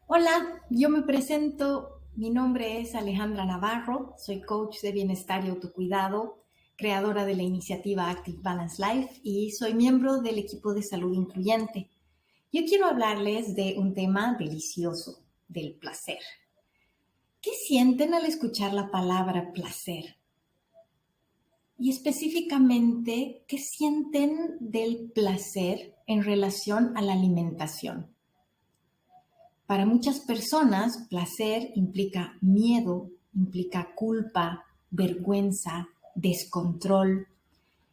Hola, yo me presento. Mi nombre es Alejandra Navarro, soy coach de bienestar y autocuidado, creadora de la iniciativa Active Balance Life y soy miembro del equipo de salud incluyente. Yo quiero hablarles de un tema delicioso, del placer. ¿Qué sienten al escuchar la palabra placer? Y específicamente, ¿qué sienten del placer en relación a la alimentación? Para muchas personas, placer implica miedo, implica culpa, vergüenza, descontrol.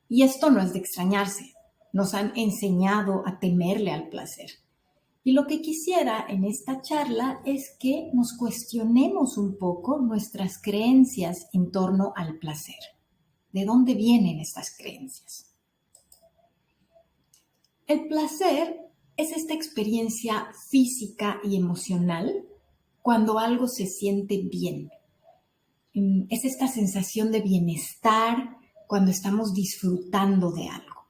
Y esto no es de extrañarse. Nos han enseñado a temerle al placer. Y lo que quisiera en esta charla es que nos cuestionemos un poco nuestras creencias en torno al placer. ¿De dónde vienen estas creencias? El placer es esta experiencia física y emocional cuando algo se siente bien. Es esta sensación de bienestar cuando estamos disfrutando de algo.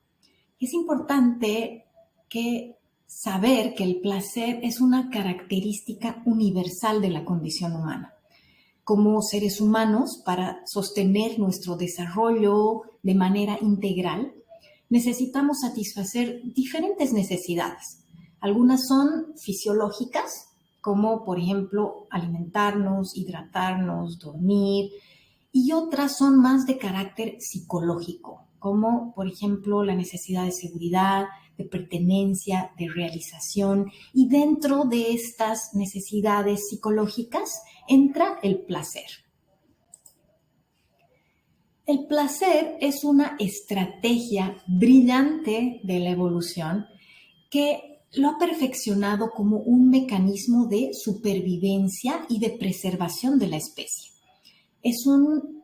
Es importante saber que el placer es una característica universal de la condición humana. Como seres humanos, para sostener nuestro desarrollo de manera integral, necesitamos satisfacer diferentes necesidades. Algunas son fisiológicas, como por ejemplo alimentarnos, hidratarnos, dormir, y otras son más de carácter psicológico, como por ejemplo la necesidad de seguridad, de pertenencia, de realización, y dentro de estas necesidades psicológicas entra el placer. El placer es una estrategia brillante de la evolución que lo ha perfeccionado como un mecanismo de supervivencia y de preservación de la especie. Es un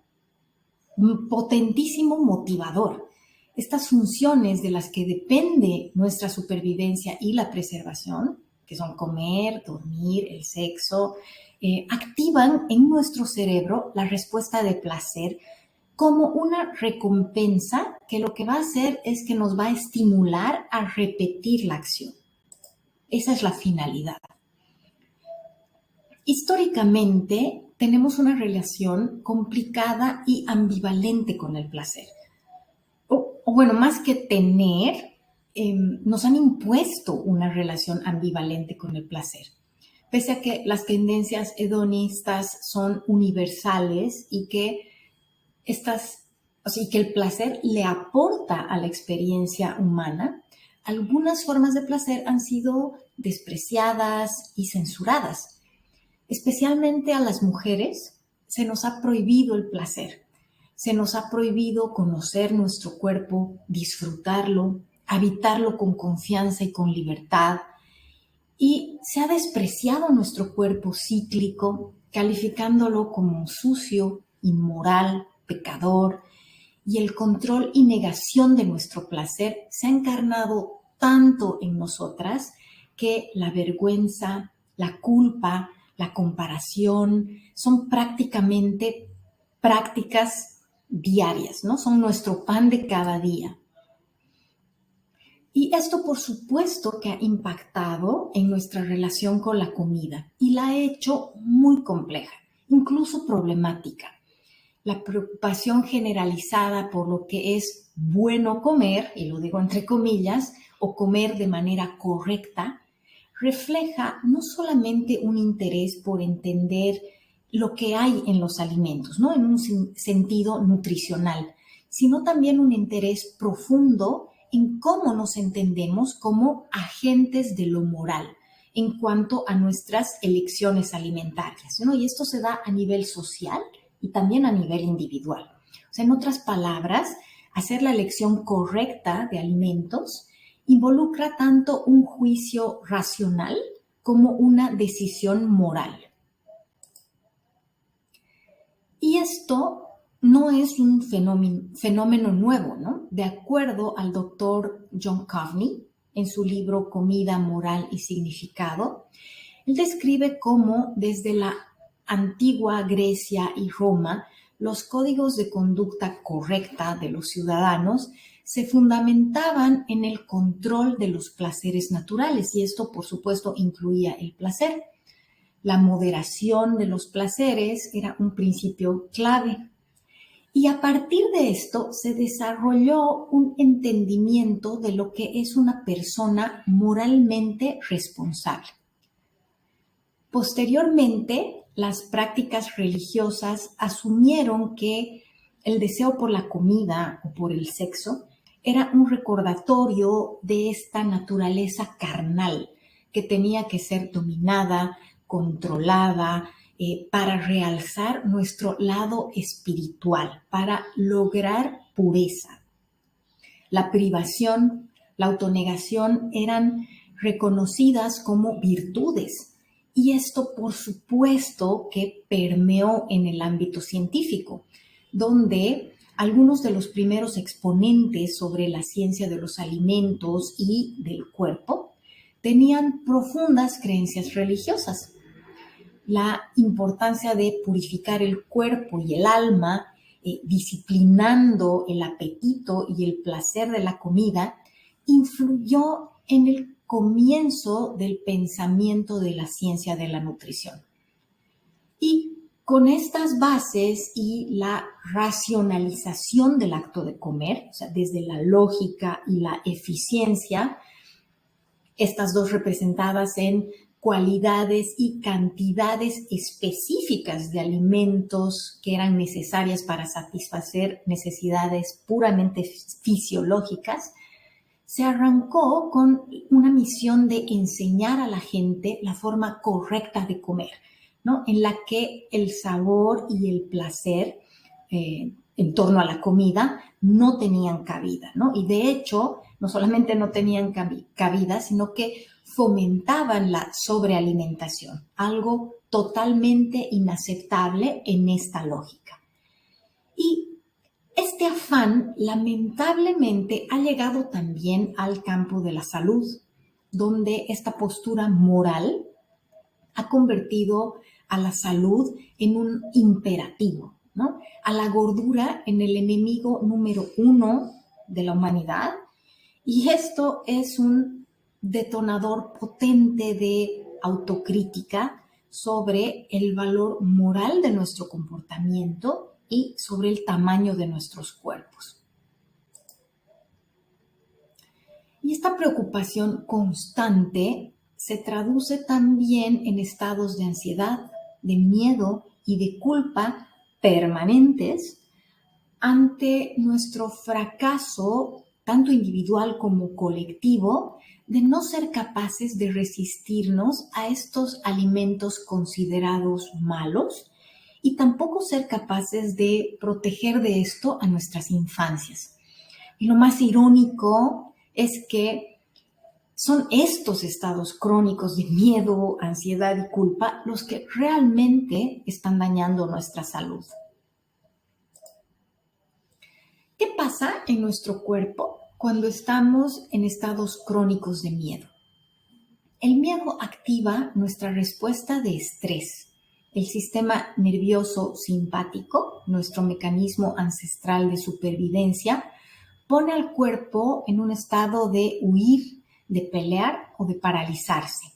potentísimo motivador. Estas funciones de las que depende nuestra supervivencia y la preservación, que son comer, dormir, el sexo, activan en nuestro cerebro la respuesta de placer como una recompensa que lo que va a hacer es que nos va a estimular a repetir la acción. Esa es la finalidad. Históricamente tenemos una relación complicada y ambivalente con el placer. O bueno, más que tener, nos han impuesto una relación ambivalente con el placer. Pese a que las tendencias hedonistas son universales y que que el placer le aporta a la experiencia humana, algunas formas de placer han sido despreciadas y censuradas. Especialmente a las mujeres se nos ha prohibido el placer. Se nos ha prohibido conocer nuestro cuerpo, disfrutarlo, habitarlo con confianza y con libertad. Y se ha despreciado nuestro cuerpo cíclico, calificándolo como sucio, inmoral, pecador, y el control y negación de nuestro placer se ha encarnado tanto en nosotras que la vergüenza, la culpa, la comparación son prácticamente prácticas diarias, ¿no? Son nuestro pan de cada día. Y esto, por supuesto, que ha impactado en nuestra relación con la comida y la ha hecho muy compleja, incluso problemática. La preocupación generalizada por lo que es bueno comer, y lo digo entre comillas, o comer de manera correcta, refleja no solamente un interés por entender lo que hay en los alimentos, ¿no? En un sentido nutricional, sino también un interés profundo en cómo nos entendemos como agentes de lo moral en cuanto a nuestras elecciones alimentarias, ¿no? Y esto se da a nivel social y también a nivel individual. O sea, en otras palabras, hacer la elección correcta de alimentos involucra tanto un juicio racional como una decisión moral. Y esto no es un fenómeno nuevo, ¿no? De acuerdo al doctor John Coveney, en su libro Comida, Moral y Significado, él describe cómo desde la antigua Grecia y Roma, los códigos de conducta correcta de los ciudadanos se fundamentaban en el control de los placeres naturales, y esto, por supuesto, incluía el placer. La moderación de los placeres era un principio clave. Y a partir de esto se desarrolló un entendimiento de lo que es una persona moralmente responsable. Posteriormente, las prácticas religiosas asumieron que el deseo por la comida o por el sexo era un recordatorio de esta naturaleza carnal que tenía que ser dominada, controlada, para realzar nuestro lado espiritual, para lograr pureza. La privación, la autonegación eran reconocidas como virtudes. Y esto, por supuesto, que permeó en el ámbito científico, donde algunos de los primeros exponentes sobre la ciencia de los alimentos y del cuerpo tenían profundas creencias religiosas. La importancia de purificar el cuerpo y el alma, disciplinando el apetito y el placer de la comida, influyó en el comienzo del pensamiento de la ciencia de la nutrición. Y con estas bases y la racionalización del acto de comer, o sea, desde la lógica y la eficiencia, estas dos representadas en cualidades y cantidades específicas de alimentos que eran necesarias para satisfacer necesidades puramente fisiológicas, se arrancó con una misión de enseñar a la gente la forma correcta de comer, ¿no? En la que el sabor y el placer en torno a la comida no tenían cabida, ¿no? Y de hecho, no solamente no tenían cabida, sino que fomentaban la sobrealimentación, algo totalmente inaceptable en esta lógica. Y este afán, lamentablemente, ha llegado también al campo de la salud, donde esta postura moral ha convertido a la salud en un imperativo, ¿no? A la gordura en el enemigo número 1 de la humanidad. Y esto es un detonador potente de autocrítica sobre el valor moral de nuestro comportamiento y sobre el tamaño de nuestros cuerpos. Y esta preocupación constante se traduce también en estados de ansiedad, de miedo y de culpa permanentes ante nuestro fracaso, tanto individual como colectivo, de no ser capaces de resistirnos a estos alimentos considerados malos y tampoco ser capaces de proteger de esto a nuestras infancias. Y lo más irónico es que son estos estados crónicos de miedo, ansiedad y culpa los que realmente están dañando nuestra salud. ¿Qué pasa en nuestro cuerpo cuando estamos en estados crónicos de miedo? El miedo activa nuestra respuesta de estrés. El sistema nervioso simpático, nuestro mecanismo ancestral de supervivencia, pone al cuerpo en un estado de huir, de pelear o de paralizarse.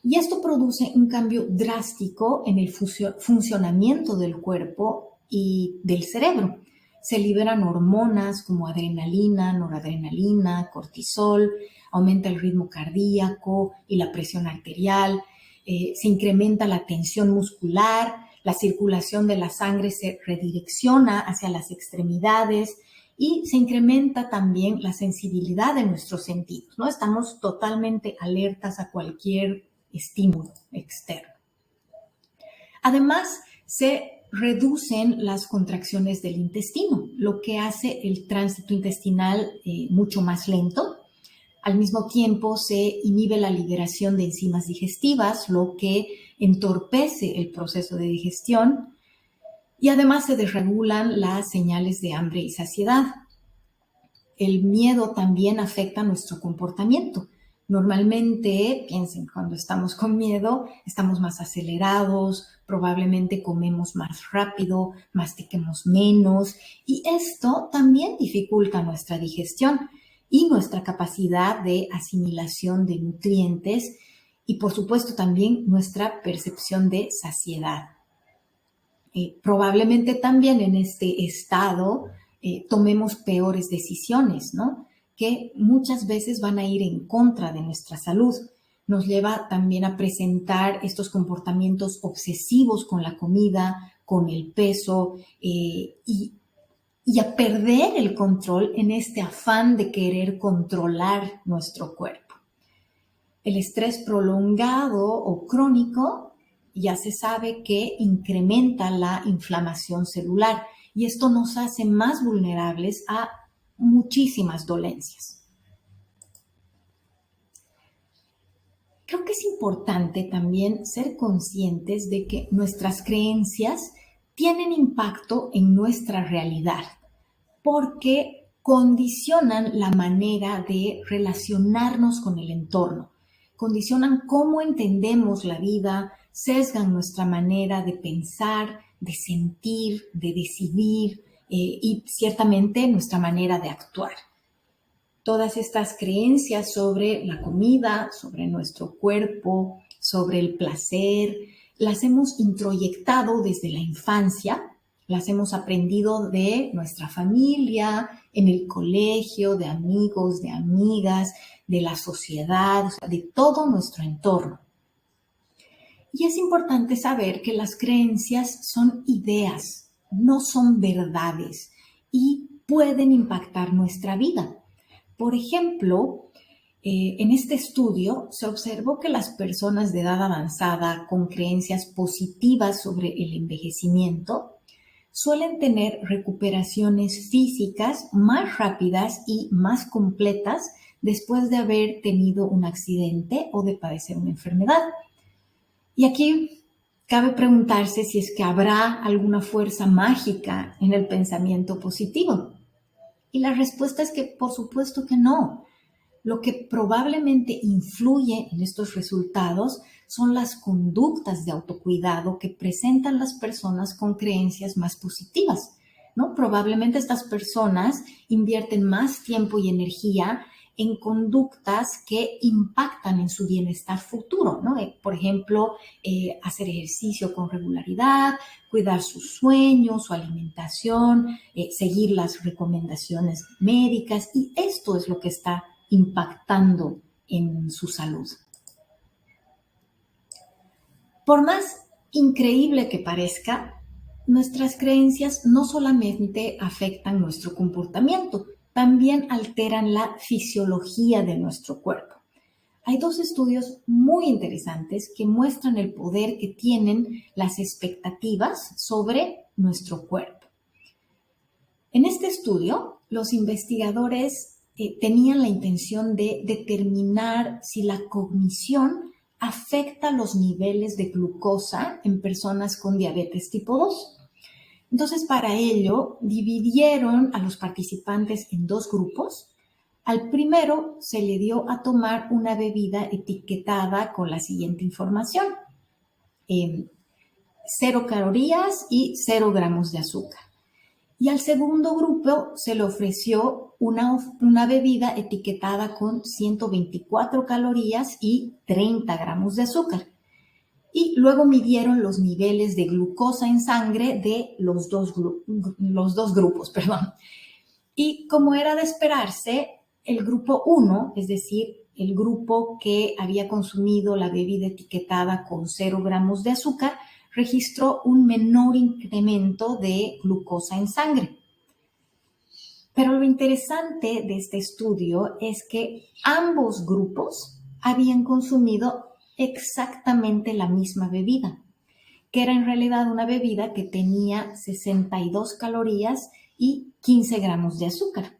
Y esto produce un cambio drástico en el funcionamiento del cuerpo y del cerebro. Se liberan hormonas como adrenalina, noradrenalina, cortisol, aumenta el ritmo cardíaco y la presión arterial, se incrementa la tensión muscular, la circulación de la sangre se redirecciona hacia las extremidades y se incrementa también la sensibilidad de nuestros sentidos, ¿no? Estamos totalmente alertas a cualquier estímulo externo. Además, se reducen las contracciones del intestino, lo que hace el tránsito intestinal mucho más lento. Al mismo tiempo, se inhibe la liberación de enzimas digestivas, lo que entorpece el proceso de digestión. Y además se desregulan las señales de hambre y saciedad. El miedo también afecta nuestro comportamiento. Normalmente, piensen, cuando estamos con miedo, estamos más acelerados, probablemente comemos más rápido, mastiquemos menos, y esto también dificulta nuestra digestión y nuestra capacidad de asimilación de nutrientes y por supuesto también nuestra percepción de saciedad. Probablemente también en este estado tomemos peores decisiones, ¿no? Que muchas veces van a ir en contra de nuestra salud. Nos lleva también a presentar estos comportamientos obsesivos con la comida, con el peso y a perder el control en este afán de querer controlar nuestro cuerpo. El estrés prolongado o crónico ya se sabe que incrementa la inflamación celular y esto nos hace más vulnerables a muchísimas dolencias. Creo que es importante también ser conscientes de que nuestras creencias tienen impacto en nuestra realidad porque condicionan la manera de relacionarnos con el entorno, condicionan cómo entendemos la vida, sesgan nuestra manera de pensar, de sentir, de decidir y ciertamente nuestra manera de actuar. Todas estas creencias sobre la comida, sobre nuestro cuerpo, sobre el placer, las hemos introyectado desde la infancia, las hemos aprendido de nuestra familia, en el colegio, de amigos, de amigas, de la sociedad, o sea, de todo nuestro entorno. Y es importante saber que las creencias son ideas, no son verdades y pueden impactar nuestra vida. Por ejemplo, en este estudio se observó que las personas de edad avanzada con creencias positivas sobre el envejecimiento suelen tener recuperaciones físicas más rápidas y más completas después de haber tenido un accidente o de padecer una enfermedad. Y aquí cabe preguntarse si es que habrá alguna fuerza mágica en el pensamiento positivo. Y la respuesta es que por supuesto que no. Lo que probablemente influye en estos resultados son las conductas de autocuidado que presentan las personas con creencias más positivas, ¿no? Probablemente estas personas invierten más tiempo y energía en conductas que impactan en su bienestar futuro, ¿no? Por ejemplo, hacer ejercicio con regularidad, cuidar su sueño, su alimentación, seguir las recomendaciones médicas, y esto es lo que está impactando en su salud. Por más increíble que parezca, nuestras creencias no solamente afectan nuestro comportamiento, también alteran la fisiología de nuestro cuerpo. Hay dos estudios muy interesantes que muestran el poder que tienen las expectativas sobre nuestro cuerpo. En este estudio, los investigadores tenían la intención de determinar si la cognición afecta los niveles de glucosa en personas con diabetes tipo 2. Entonces, para ello, dividieron a los participantes en dos grupos. Al primero se le dio a tomar una bebida etiquetada con la siguiente información: 0 calorías y 0 gramos de azúcar. Y al segundo grupo se le ofreció una bebida etiquetada con 124 calorías y 30 gramos de azúcar. Y luego midieron los niveles de glucosa en sangre de los dos grupos. Y como era de esperarse, el grupo 1, es decir, el grupo que había consumido la bebida etiquetada con 0 gramos de azúcar, registró un menor incremento de glucosa en sangre. Pero lo interesante de este estudio es que ambos grupos habían consumido exactamente la misma bebida, que era en realidad una bebida que tenía 62 calorías y 15 gramos de azúcar.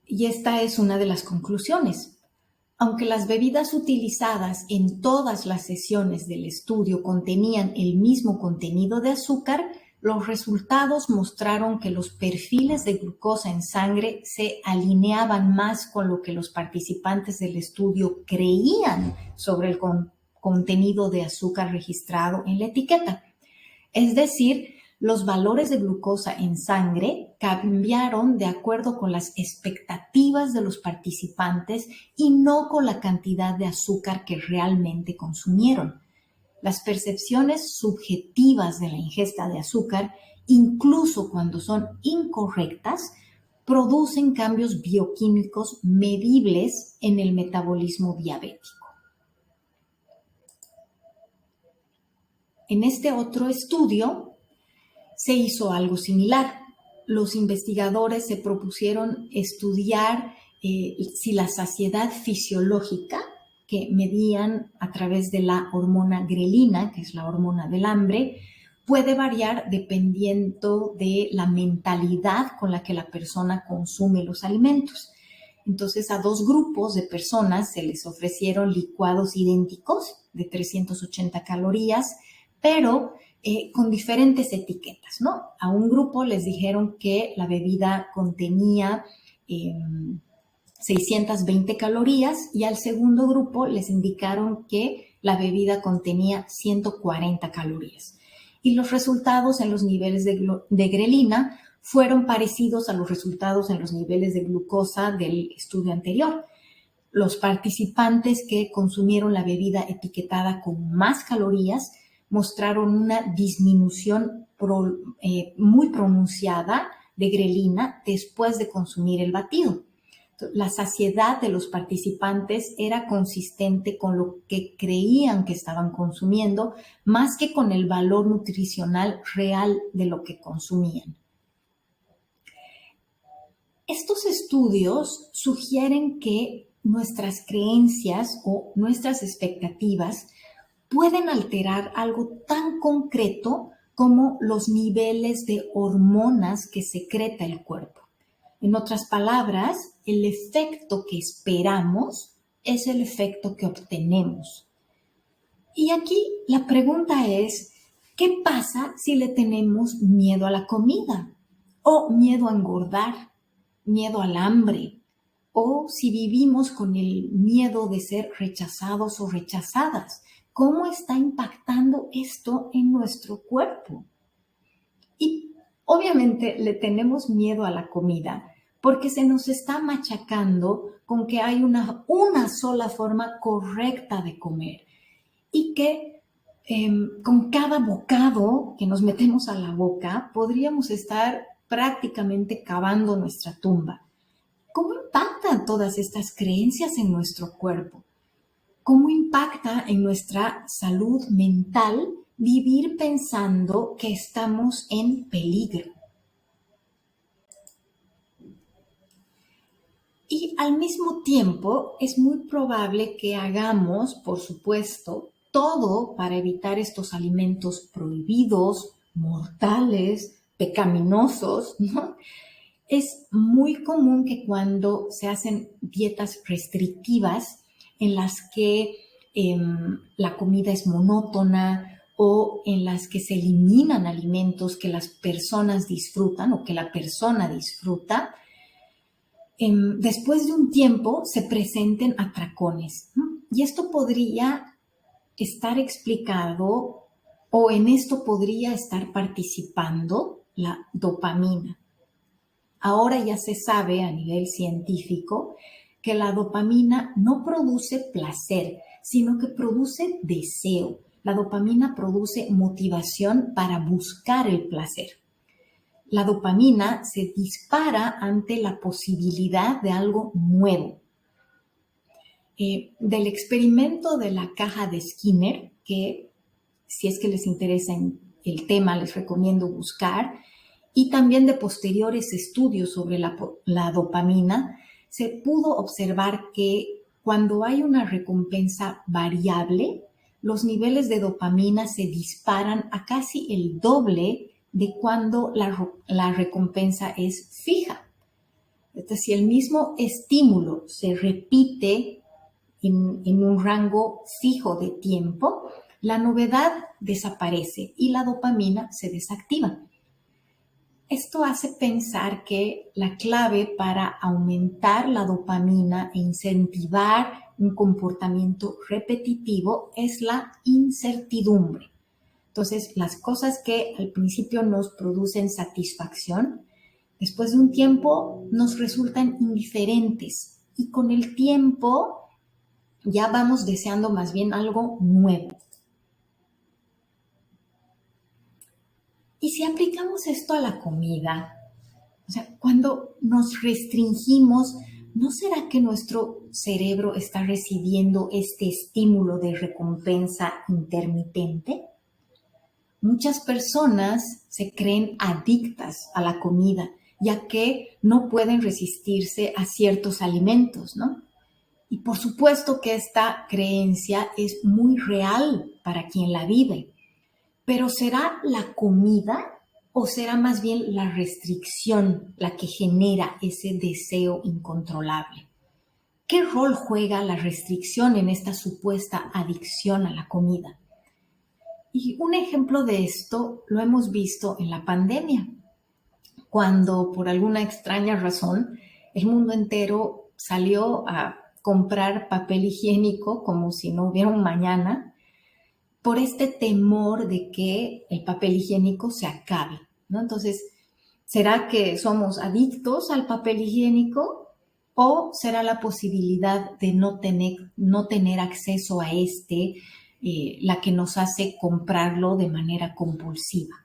Y esta es una de las conclusiones. Aunque las bebidas utilizadas en todas las sesiones del estudio contenían el mismo contenido de azúcar, los resultados mostraron que los perfiles de glucosa en sangre se alineaban más con lo que los participantes del estudio creían sobre el contenido de azúcar registrado en la etiqueta. Es decir, Los valores de glucosa en sangre cambiaron de acuerdo con las expectativas de los participantes y no con la cantidad de azúcar que realmente consumieron. Las percepciones subjetivas de la ingesta de azúcar, incluso cuando son incorrectas, producen cambios bioquímicos medibles en el metabolismo diabético. En este otro estudio se hizo algo similar. Los investigadores se propusieron estudiar si la saciedad fisiológica que medían a través de la hormona grelina, que es la hormona del hambre, puede variar dependiendo de la mentalidad con la que la persona consume los alimentos. Entonces, a 2 grupos de personas se les ofrecieron licuados idénticos de 380 calorías, pero con diferentes etiquetas, ¿no? A un grupo les dijeron que la bebida contenía 620 calorías y al segundo grupo les indicaron que la bebida contenía 140 calorías. Y los resultados en los niveles de grelina fueron parecidos a los resultados en los niveles de glucosa del estudio anterior. Los participantes que consumieron la bebida etiquetada con más calorías mostraron una disminución muy pronunciada de grelina después de consumir el batido. La saciedad de los participantes era consistente con lo que creían que estaban consumiendo, más que con el valor nutricional real de lo que consumían. Estos estudios sugieren que nuestras creencias o nuestras expectativas pueden alterar algo tan concreto como los niveles de hormonas que secreta el cuerpo. En otras palabras, el efecto que esperamos es el efecto que obtenemos. Y aquí la pregunta es, ¿qué pasa si le tenemos miedo a la comida? O miedo a engordar, miedo al hambre, o si vivimos con el miedo de ser rechazados o rechazadas. ¿Cómo está impactando esto en nuestro cuerpo? Y obviamente le tenemos miedo a la comida porque se nos está machacando con que hay una sola forma correcta de comer y que con cada bocado que nos metemos a la boca podríamos estar prácticamente cavando nuestra tumba. ¿Cómo impactan todas estas creencias en nuestro cuerpo? ¿Cómo impacta en nuestra salud mental vivir pensando que estamos en peligro? Y al mismo tiempo es muy probable que hagamos, por supuesto, todo para evitar estos alimentos prohibidos, mortales, pecaminosos, ¿no? Es muy común que cuando se hacen dietas restrictivas en las que la comida es monótona o en las que se eliminan alimentos que las personas disfrutan o que la persona disfruta, después de un tiempo se presenten atracones, ¿no? Y esto podría estar explicado o en esto podría estar participando la dopamina. Ahora ya se sabe a nivel científico que la dopamina no produce placer, sino que produce deseo. La dopamina produce motivación para buscar el placer. La dopamina se dispara ante la posibilidad de algo nuevo. Del experimento de la caja de Skinner, que si es que les interesa el tema, les recomiendo buscar, y también de posteriores estudios sobre la dopamina, se pudo observar que cuando hay una recompensa variable, los niveles de dopamina se disparan a casi el doble de cuando la recompensa es fija. Entonces, si el mismo estímulo se repite en un rango fijo de tiempo, la novedad desaparece y la dopamina se desactiva. Esto hace pensar que la clave para aumentar la dopamina e incentivar un comportamiento repetitivo es la incertidumbre. Entonces, las cosas que al principio nos producen satisfacción, después de un tiempo nos resultan indiferentes y con el tiempo ya vamos deseando más bien algo nuevo. Y si aplicamos esto a la comida, o sea, cuando nos restringimos, ¿no será que nuestro cerebro está recibiendo este estímulo de recompensa intermitente? Muchas personas se creen adictas a la comida, ya que no pueden resistirse a ciertos alimentos, ¿no? Y por supuesto que esta creencia es muy real para quien la vive. Pero ¿será la comida o será más bien la restricción la que genera ese deseo incontrolable? ¿Qué rol juega la restricción en esta supuesta adicción a la comida? Y un ejemplo de esto lo hemos visto en la pandemia, cuando por alguna extraña razón el mundo entero salió a comprar papel higiénico como si no hubiera un mañana, por este temor de que el papel higiénico se acabe, ¿no? Entonces, ¿será que somos adictos al papel higiénico o será la posibilidad de no tener acceso a la que nos hace comprarlo de manera compulsiva?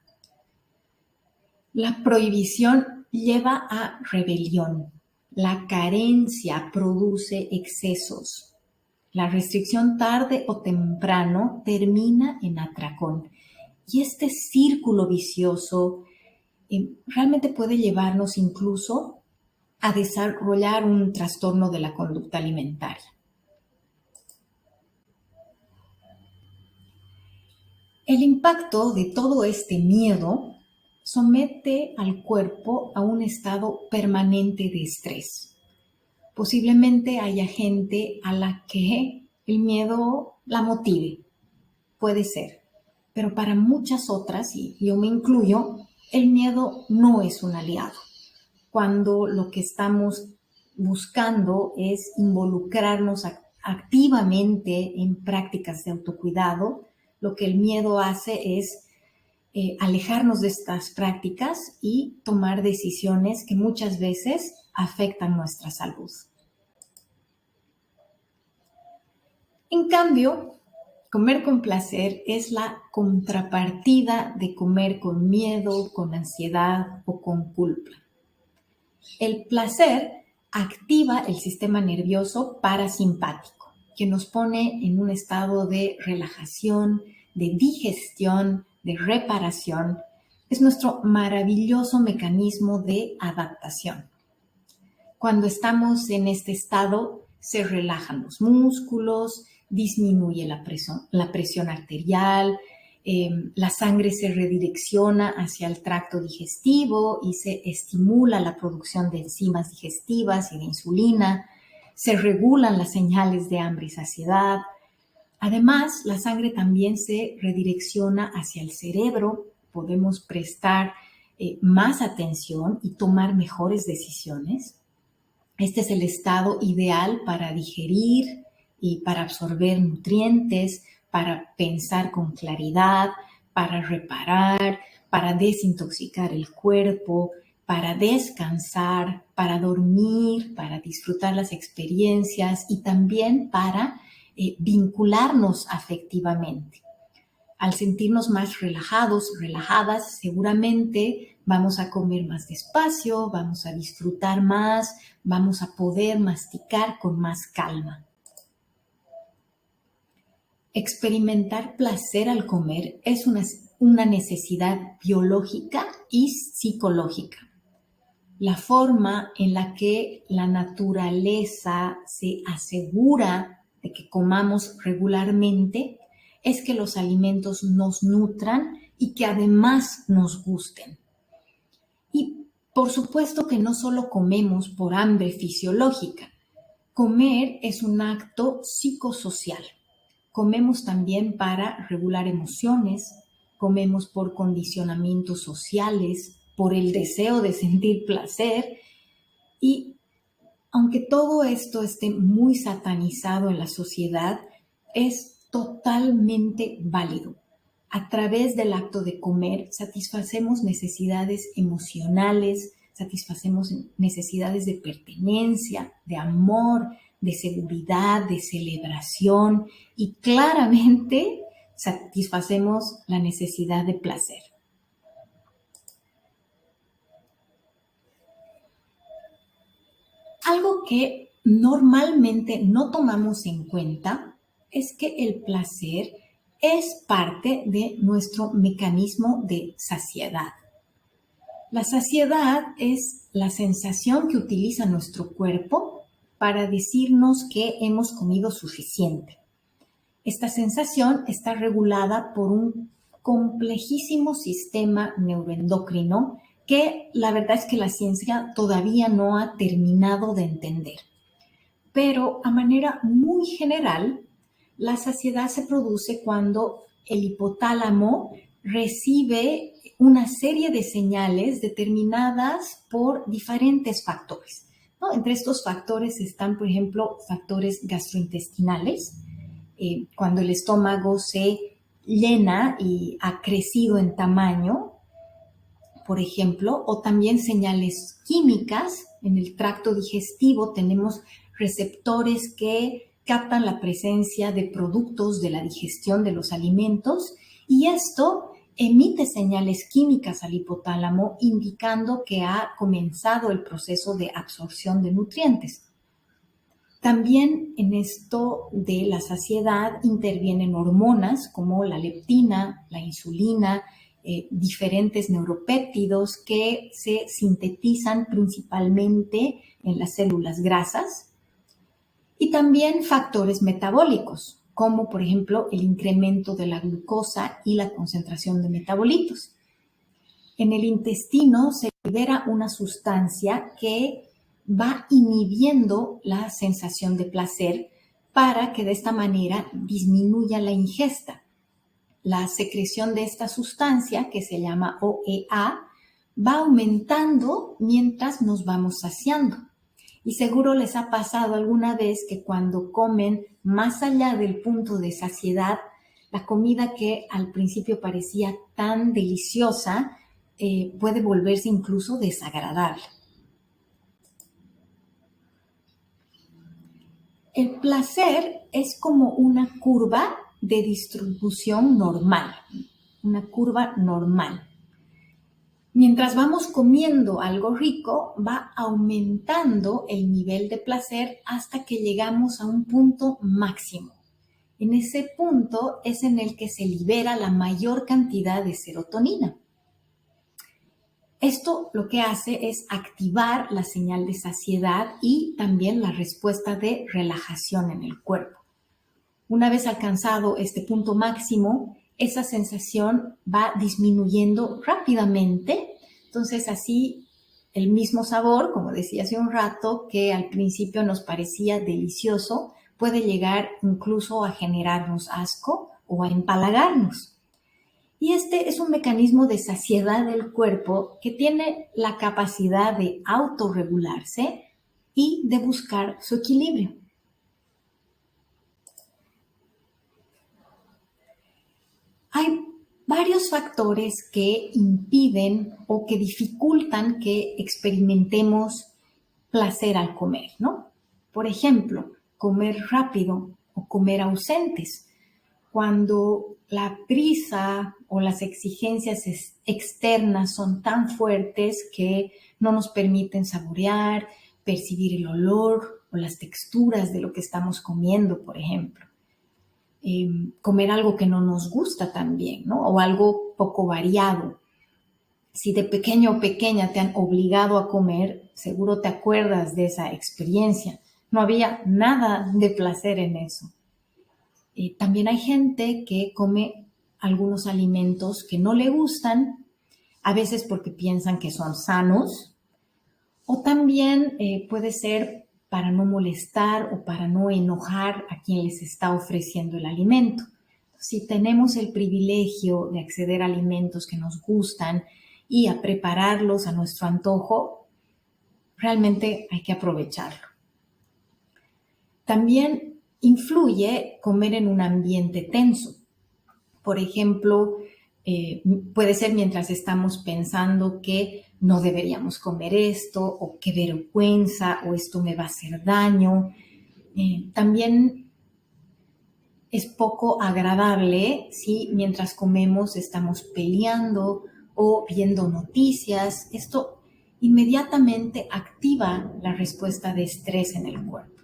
La prohibición lleva a rebelión. La carencia produce excesos. La restricción tarde o temprano termina en atracón. Y este círculo vicioso realmente puede llevarnos incluso a desarrollar un trastorno de la conducta alimentaria. El impacto de todo este miedo somete al cuerpo a un estado permanente de estrés. Posiblemente haya gente a la que el miedo la motive, puede ser, pero para muchas otras, y yo me incluyo, el miedo no es un aliado. Cuando lo que estamos buscando es involucrarnos activamente en prácticas de autocuidado, lo que el miedo hace es alejarnos de estas prácticas y tomar decisiones que muchas veces afectan nuestra salud. En cambio, comer con placer es la contrapartida de comer con miedo, con ansiedad o con culpa. El placer activa el sistema nervioso parasimpático, que nos pone en un estado de relajación, de digestión, de reparación. Es nuestro maravilloso mecanismo de adaptación. Cuando estamos en este estado, se relajan los músculos, disminuye la presión arterial, la sangre se redirecciona hacia el tracto digestivo y se estimula la producción de enzimas digestivas y de insulina, se regulan las señales de hambre y saciedad. Además, la sangre también se redirecciona hacia el cerebro, podemos prestar más atención y tomar mejores decisiones. Este es el estado ideal para digerir y para absorber nutrientes, para pensar con claridad, para reparar, para desintoxicar el cuerpo, para descansar, para dormir, para disfrutar las experiencias y también para vincularnos afectivamente. Al sentirnos más relajados, relajadas, seguramente vamos a comer más despacio, vamos a disfrutar más, vamos a poder masticar con más calma. Experimentar placer al comer es una necesidad biológica y psicológica. La forma en la que la naturaleza se asegura de que comamos regularmente es que los alimentos nos nutran y que además nos gusten. Y por supuesto que no solo comemos por hambre fisiológica. Comer es un acto psicosocial. Comemos también para regular emociones, comemos por condicionamientos sociales, por el deseo de sentir placer y aunque todo esto esté muy satanizado en la sociedad, es totalmente válido. A través del acto de comer satisfacemos necesidades emocionales, satisfacemos necesidades de pertenencia, de amor, de seguridad, de celebración y claramente satisfacemos la necesidad de placer. Algo que normalmente no tomamos en cuenta es que el placer es parte de nuestro mecanismo de saciedad. La saciedad es la sensación que utiliza nuestro cuerpo para decirnos que hemos comido suficiente. Esta sensación está regulada por un complejísimo sistema neuroendocrino que la verdad es que la ciencia todavía no ha terminado de entender. Pero a manera muy general, la saciedad se produce cuando el hipotálamo recibe una serie de señales determinadas por diferentes factores, ¿no? Entre estos factores están, por ejemplo, factores gastrointestinales, cuando el estómago se llena y ha crecido en tamaño, por ejemplo, o también señales químicas. En el tracto digestivo tenemos receptores que captan la presencia de productos de la digestión de los alimentos y esto emite señales químicas al hipotálamo indicando que ha comenzado el proceso de absorción de nutrientes. También en esto de la saciedad intervienen hormonas como la leptina, la insulina, diferentes neuropéptidos que se sintetizan principalmente en las células grasas y también factores metabólicos como por ejemplo el incremento de la glucosa y la concentración de metabolitos. En el intestino se libera una sustancia que va inhibiendo la sensación de placer para que de esta manera disminuya la ingesta. La secreción de esta sustancia, que se llama OEA, va aumentando mientras nos vamos saciando. Y seguro les ha pasado alguna vez que cuando comen más allá del punto de saciedad, la comida que al principio parecía tan deliciosa puede volverse incluso desagradable. El placer es como una curva de distribución normal, una curva normal. Mientras vamos comiendo algo rico, va aumentando el nivel de placer hasta que llegamos a un punto máximo. En ese punto es en el que se libera la mayor cantidad de serotonina. Esto lo que hace es activar la señal de saciedad y también la respuesta de relajación en el cuerpo. Una vez alcanzado este punto máximo, esa sensación va disminuyendo rápidamente. Entonces así el mismo sabor, como decía hace un rato, que al principio nos parecía delicioso, puede llegar incluso a generarnos asco o a empalagarnos. Y este es un mecanismo de saciedad del cuerpo que tiene la capacidad de autorregularse y de buscar su equilibrio. Hay varios factores que impiden o que dificultan que experimentemos placer al comer, ¿no? Por ejemplo, comer rápido o comer ausentes. Cuando la prisa o las exigencias externas son tan fuertes que no nos permiten saborear, percibir el olor o las texturas de lo que estamos comiendo, por ejemplo. Comer algo que no nos gusta también, ¿no? O algo poco variado. Si de pequeño o pequeña te han obligado a comer, seguro te acuerdas de esa experiencia. No había nada de placer en eso. También hay gente que come algunos alimentos que no le gustan, a veces porque piensan que son sanos, o también puede ser para no molestar o para no enojar a quien les está ofreciendo el alimento. Si tenemos el privilegio de acceder a alimentos que nos gustan y a prepararlos a nuestro antojo, realmente hay que aprovecharlo. También influye comer en un ambiente tenso. Por ejemplo, puede ser mientras estamos pensando que no deberíamos comer esto, o qué vergüenza, o esto me va a hacer daño. También es poco agradable si mientras comemos estamos peleando o viendo noticias. Esto inmediatamente activa la respuesta de estrés en el cuerpo.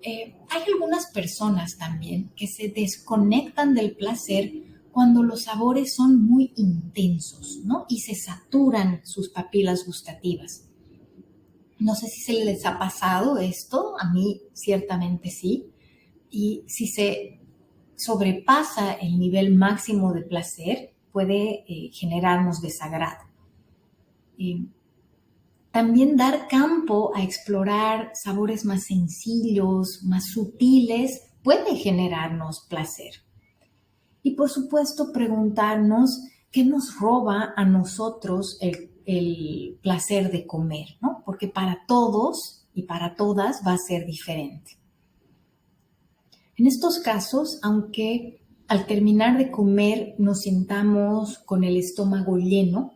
Hay algunas personas también que se desconectan del placer cuando los sabores son muy intensos, ¿no? Y se saturan sus papilas gustativas. No sé si se les ha pasado esto, a mí ciertamente sí. Y si se sobrepasa el nivel máximo de placer, puede generarnos desagrado. También dar campo a explorar sabores más sencillos, más sutiles, puede generarnos placer. Y por supuesto preguntarnos qué nos roba a nosotros el placer de comer, ¿no? Porque para todos y para todas va a ser diferente. En estos casos, aunque al terminar de comer nos sintamos con el estómago lleno,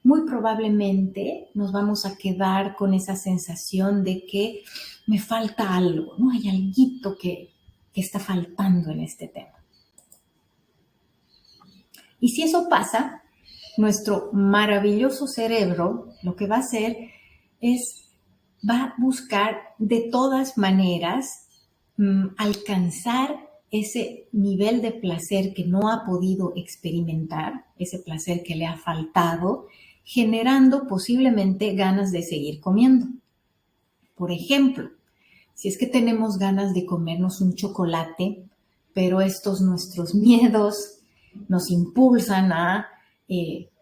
muy probablemente nos vamos a quedar con esa sensación de que me falta algo, ¿no? Hay alguito que está faltando en este tema. Y si eso pasa, nuestro maravilloso cerebro lo que va a hacer va a buscar de todas maneras alcanzar ese nivel de placer que no ha podido experimentar, ese placer que le ha faltado, generando posiblemente ganas de seguir comiendo. Por ejemplo, si es que tenemos ganas de comernos un chocolate, pero estos nuestros miedos nos impulsan a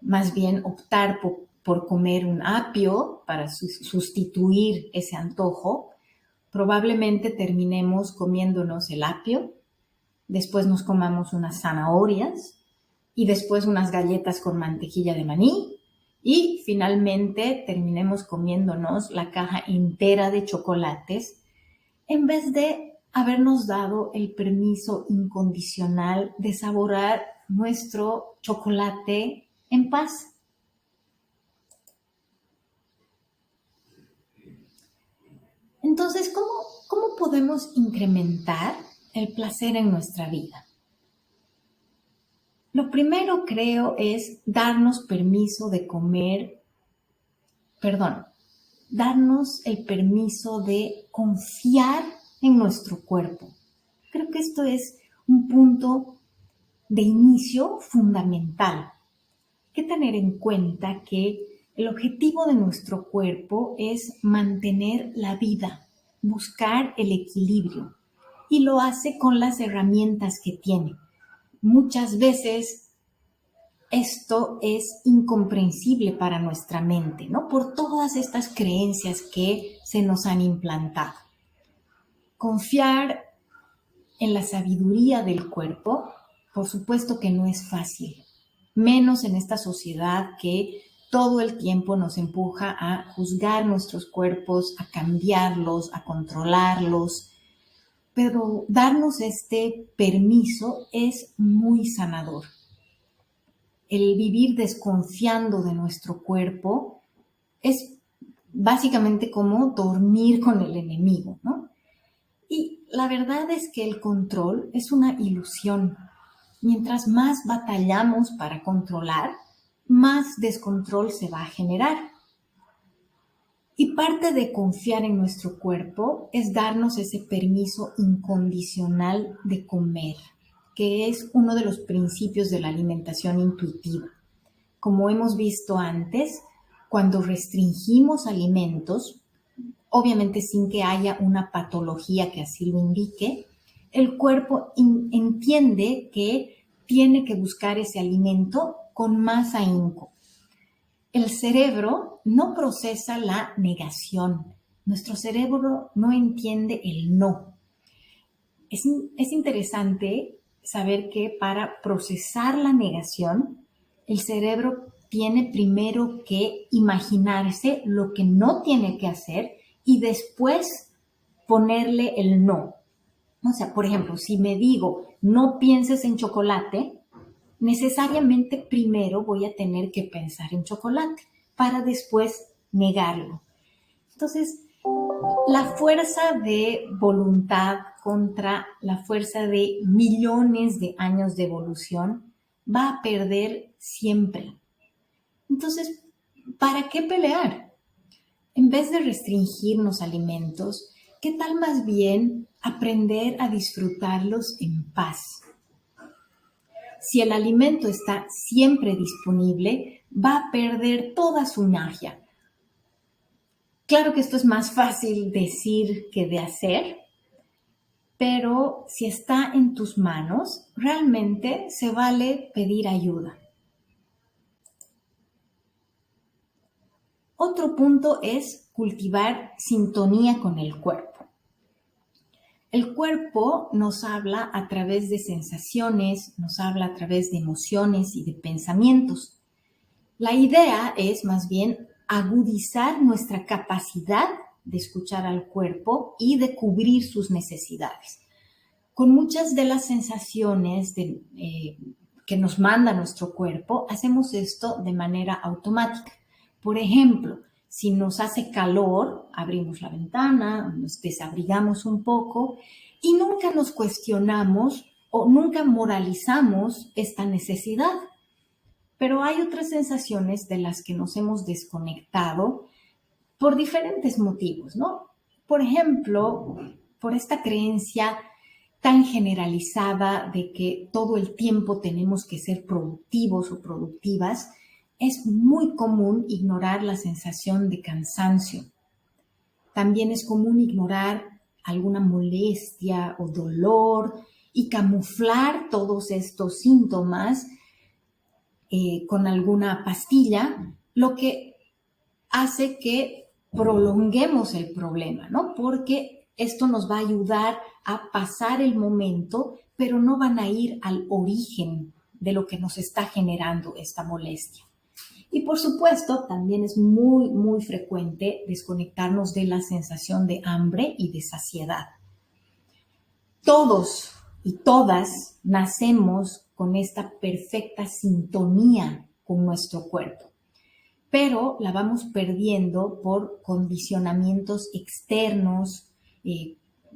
más bien optar por comer un apio para sustituir ese antojo, probablemente terminemos comiéndonos el apio, después nos comamos unas zanahorias y después unas galletas con mantequilla de maní y finalmente terminemos comiéndonos la caja entera de chocolates en vez de habernos dado el permiso incondicional de saborear nuestro chocolate en paz. Entonces, ¿cómo podemos incrementar el placer en nuestra vida? Lo primero, creo, es darnos permiso de darnos el permiso de confiar en nuestro cuerpo. Creo que esto es un punto de inicio fundamental. Hay que tener en cuenta que el objetivo de nuestro cuerpo es mantener la vida, buscar el equilibrio, y lo hace con las herramientas que tiene. Muchas veces esto es incomprensible para nuestra mente, ¿no? Por todas estas creencias que se nos han implantado. Confiar en la sabiduría del cuerpo, por supuesto que no es fácil, menos en esta sociedad que todo el tiempo nos empuja a juzgar nuestros cuerpos, a cambiarlos, a controlarlos. Pero darnos este permiso es muy sanador. El vivir desconfiando de nuestro cuerpo es básicamente como dormir con el enemigo, ¿no? Y la verdad es que el control es una ilusión. Mientras más batallamos para controlar, más descontrol se va a generar. Y parte de confiar en nuestro cuerpo es darnos ese permiso incondicional de comer, que es uno de los principios de la alimentación intuitiva. Como hemos visto antes, cuando restringimos alimentos, obviamente sin que haya una patología que así lo indique, el cuerpo entiende que tiene que buscar ese alimento con más ahínco. El cerebro no procesa la negación. Nuestro cerebro no entiende el no. Es interesante saber que para procesar la negación, el cerebro tiene primero que imaginarse lo que no tiene que hacer y después ponerle el no. O sea, por ejemplo, si me digo, no pienses en chocolate, necesariamente primero voy a tener que pensar en chocolate para después negarlo. Entonces, la fuerza de voluntad contra la fuerza de millones de años de evolución va a perder siempre. Entonces, ¿para qué pelear? En vez de restringirnos alimentos, ¿qué tal más bien aprender a disfrutarlos en paz? Si el alimento está siempre disponible, va a perder toda su magia. Claro que esto es más fácil decir que de hacer, pero si está en tus manos, realmente se vale pedir ayuda. Otro punto es cultivar sintonía con el cuerpo. El cuerpo nos habla a través de sensaciones, nos habla a través de emociones y de pensamientos. La idea es más bien agudizar nuestra capacidad de escuchar al cuerpo y de cubrir sus necesidades. Con muchas de las sensaciones que nos manda nuestro cuerpo, hacemos esto de manera automática. Por ejemplo, si nos hace calor, abrimos la ventana, nos desabrigamos un poco y nunca nos cuestionamos o nunca moralizamos esta necesidad. Pero hay otras sensaciones de las que nos hemos desconectado por diferentes motivos, ¿no? Por ejemplo, por esta creencia tan generalizada de que todo el tiempo tenemos que ser productivos o productivas, es muy común ignorar la sensación de cansancio. También es común ignorar alguna molestia o dolor y camuflar todos estos síntomas con alguna pastilla, lo que hace que prolonguemos el problema, ¿no? Porque esto nos va a ayudar a pasar el momento, pero no van a ir al origen de lo que nos está generando esta molestia. Y por supuesto, también es muy, muy frecuente desconectarnos de la sensación de hambre y de saciedad. Todos y todas nacemos con esta perfecta sintonía con nuestro cuerpo, pero la vamos perdiendo por condicionamientos externos,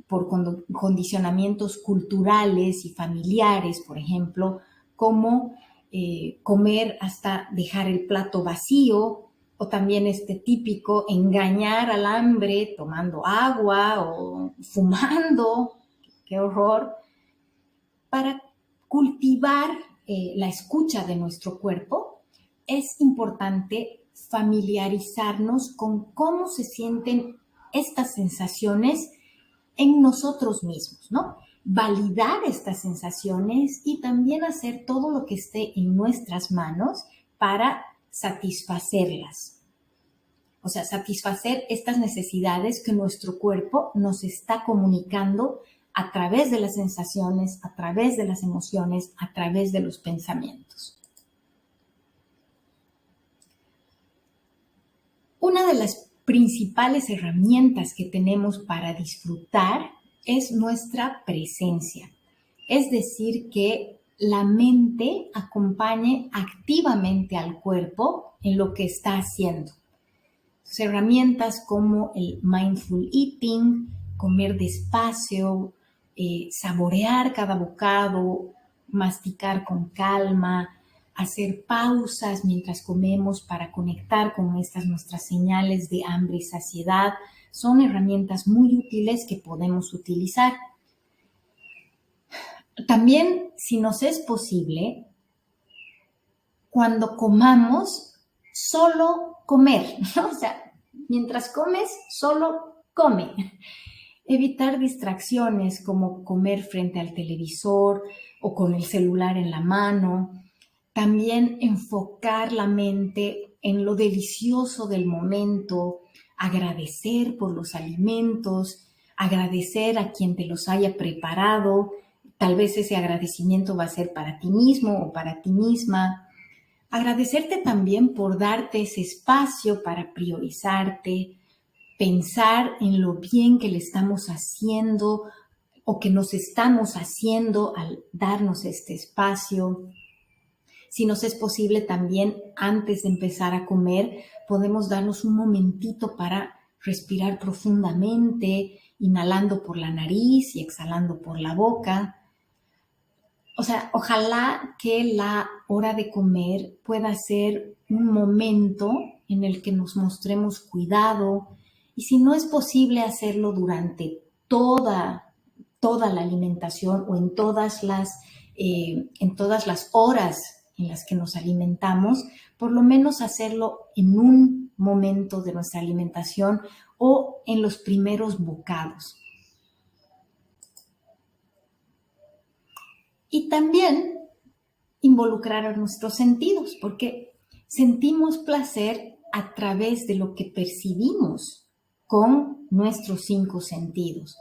por condicionamientos culturales y familiares, por ejemplo, como comer hasta dejar el plato vacío, o también este típico engañar al hambre tomando agua o fumando, qué horror, para cultivar la escucha de nuestro cuerpo. Es importante familiarizarnos con cómo se sienten estas sensaciones en nosotros mismos, ¿no? Validar estas sensaciones y también hacer todo lo que esté en nuestras manos para satisfacerlas. O sea, satisfacer estas necesidades que nuestro cuerpo nos está comunicando a través de las sensaciones, a través de las emociones, a través de los pensamientos. Una de las principales herramientas que tenemos para disfrutar es nuestra presencia. Es decir, que la mente acompañe activamente al cuerpo en lo que está haciendo. Entonces, herramientas como el mindful eating, comer despacio, saborear cada bocado, masticar con calma, hacer pausas mientras comemos para conectar con estas nuestras señales de hambre y saciedad, son herramientas muy útiles que podemos utilizar. También, si nos es posible, cuando comamos, solo comer, ¿no? O sea, mientras comes, solo come. Evitar distracciones como comer frente al televisor o con el celular en la mano. También enfocar la mente en lo delicioso del momento, agradecer por los alimentos, agradecer a quien te los haya preparado. Tal vez ese agradecimiento va a ser para ti mismo o para ti misma. Agradecerte también por darte ese espacio para priorizarte, pensar en lo bien que le estamos haciendo, o que nos estamos haciendo al darnos este espacio. Si nos es posible también, antes de empezar a comer, podemos darnos un momentito para respirar profundamente, inhalando por la nariz y exhalando por la boca. O sea, ojalá que la hora de comer pueda ser un momento en el que nos mostremos cuidado, y si no es posible hacerlo durante toda la alimentación o en todas las horas en las que nos alimentamos, por lo menos hacerlo en un momento de nuestra alimentación o en los primeros bocados. Y también involucrar a nuestros sentidos, porque sentimos placer a través de lo que percibimos con nuestros 5 sentidos.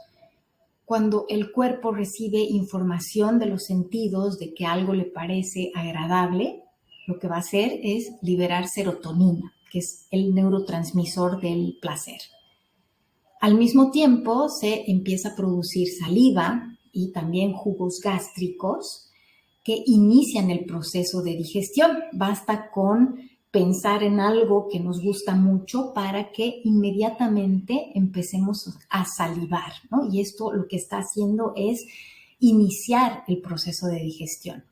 Cuando el cuerpo recibe información de los sentidos de que algo le parece agradable, lo que va a hacer es liberar serotonina, que es el neurotransmisor del placer. Al mismo tiempo se empieza a producir saliva y también jugos gástricos que inician el proceso de digestión. Basta con pensar en algo que nos gusta mucho para que inmediatamente empecemos a salivar, ¿no? Y esto lo que está haciendo es iniciar el proceso de digestión.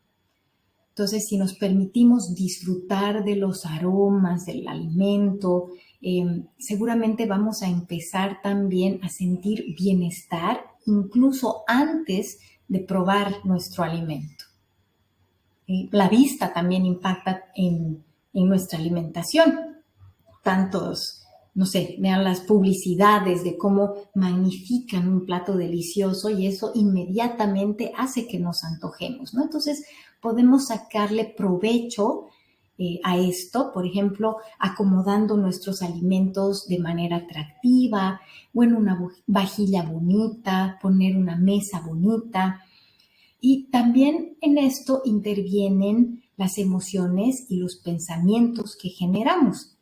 Entonces, si nos permitimos disfrutar de los aromas del alimento, seguramente vamos a empezar también a sentir bienestar incluso antes de probar nuestro alimento. La vista también impacta en nuestra alimentación. Tantos, no sé, vean las publicidades de cómo magnifican un plato delicioso y eso inmediatamente hace que nos antojemos, ¿no? Entonces, podemos sacarle provecho a esto, por ejemplo, acomodando nuestros alimentos de manera atractiva o en una vajilla bonita, poner una mesa bonita. Y también en esto intervienen las emociones y los pensamientos que generamos.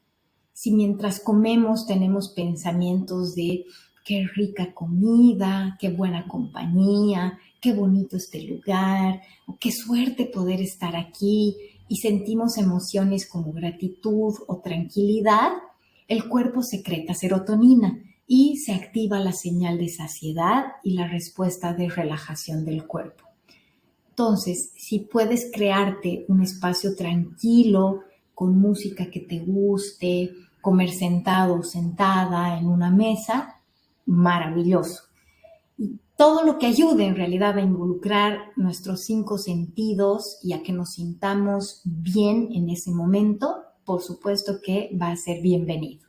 Si mientras comemos tenemos pensamientos de qué rica comida, qué buena compañía, qué bonito este lugar, o qué suerte poder estar aquí, y sentimos emociones como gratitud o tranquilidad, el cuerpo secreta serotonina y se activa la señal de saciedad y la respuesta de relajación del cuerpo. Entonces, si puedes crearte un espacio tranquilo, con música que te guste, comer sentado o sentada en una mesa, maravilloso. Y todo lo que ayude en realidad a involucrar nuestros 5 sentidos y a que nos sintamos bien en ese momento, por supuesto que va a ser bienvenido.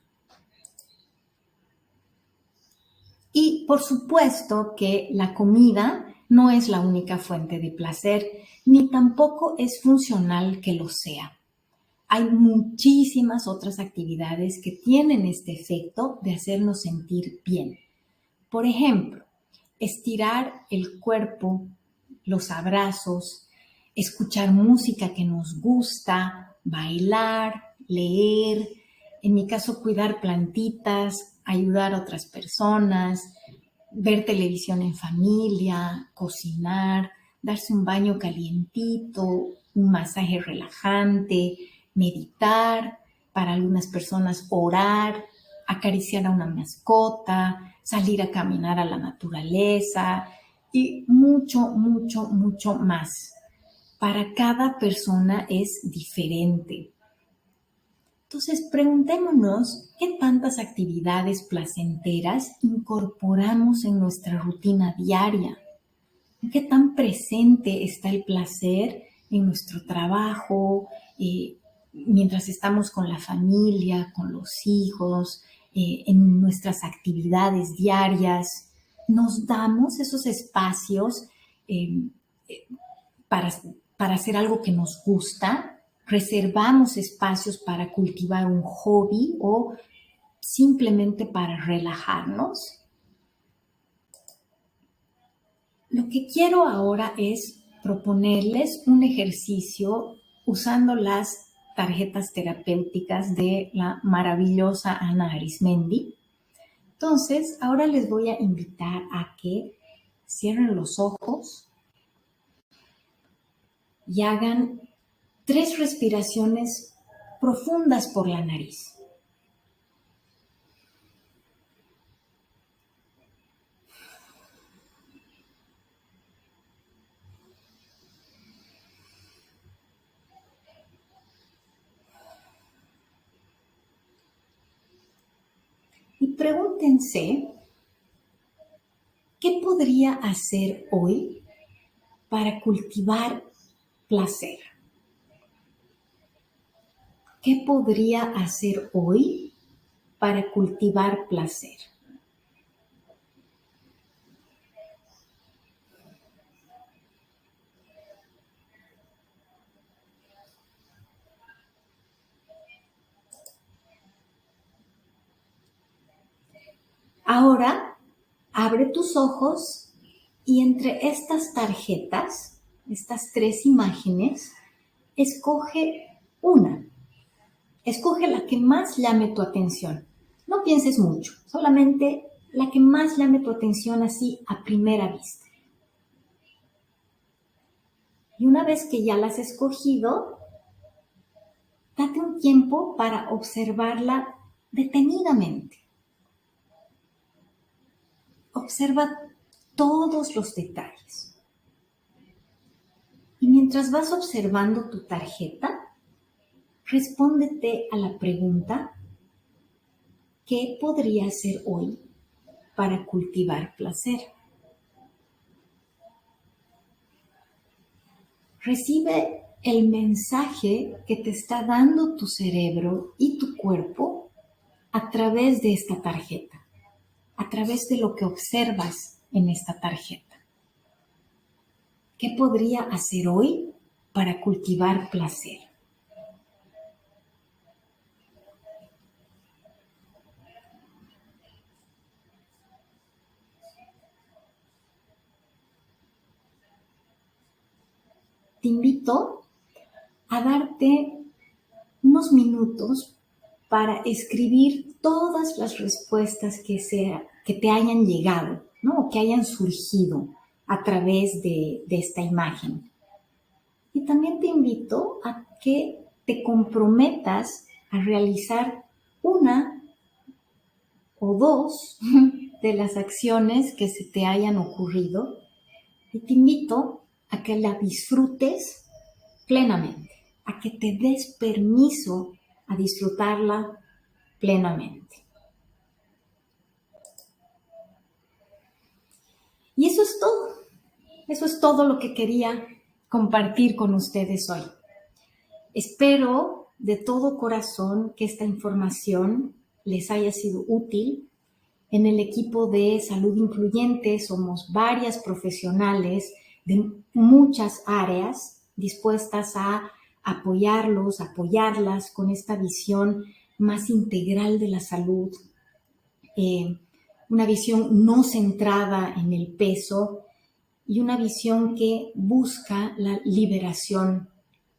Y por supuesto que la comida no es la única fuente de placer, ni tampoco es funcional que lo sea. Hay muchísimas otras actividades que tienen este efecto de hacernos sentir bien. Por ejemplo, estirar el cuerpo, los abrazos, escuchar música que nos gusta, bailar, leer, en mi caso cuidar plantitas, ayudar a otras personas, ver televisión en familia, cocinar, darse un baño calientito, un masaje relajante, meditar, para algunas personas orar, acariciar a una mascota, salir a caminar a la naturaleza y mucho, mucho, mucho más. Para cada persona es diferente. Entonces, preguntémonos qué tantas actividades placenteras incorporamos en nuestra rutina diaria. ¿Qué tan presente está el placer en nuestro trabajo, mientras estamos con la familia, con los hijos, en nuestras actividades diarias? ¿Nos damos esos espacios para hacer algo que nos gusta? ¿Reservamos espacios para cultivar un hobby o simplemente para relajarnos? Lo que quiero ahora es proponerles un ejercicio usando las tarjetas terapéuticas de la maravillosa Ana Arismendi. Entonces, ahora les voy a invitar a que cierren los ojos y hagan 3 respiraciones profundas por la nariz. Y pregúntense, ¿qué podría hacer hoy para cultivar placer? ¿Qué podría hacer hoy para cultivar placer? Ahora, abre tus ojos y entre estas tarjetas, estas 3 imágenes, escoge una. Escoge la que más llame tu atención. No pienses mucho, solamente la que más llame tu atención así a primera vista. Y una vez que ya la has escogido, date un tiempo para observarla detenidamente. Observa todos los detalles. Y mientras vas observando tu tarjeta, respóndete a la pregunta, ¿qué podría hacer hoy para cultivar placer? Recibe el mensaje que te está dando tu cerebro y tu cuerpo a través de esta tarjeta, a través de lo que observas en esta tarjeta. ¿Qué podría hacer hoy para cultivar placer? Te invito a darte unos minutos para escribir todas las respuestas que te hayan llegado, ¿no? O que hayan surgido a través de esta imagen. Y también te invito a que te comprometas a realizar una o 2 de las acciones que se te hayan ocurrido y te invito a que la disfrutes plenamente, a que te des permiso a disfrutarla plenamente. Y eso es todo lo que quería compartir con ustedes hoy. Espero de todo corazón que esta información les haya sido útil. En el equipo de Salud Incluyente somos varias profesionales de muchas áreas dispuestas a apoyarlos, apoyarlas con esta visión más integral de la salud, una visión no centrada en el peso y una visión que busca la liberación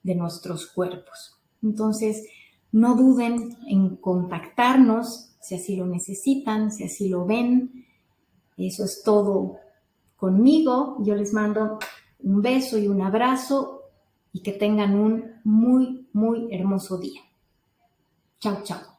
de nuestros cuerpos. Entonces, no duden en contactarnos si así lo necesitan, si así lo ven. Eso es todo conmigo. Yo les mando un beso y un abrazo y que tengan un muy, muy hermoso día. Chao, chao.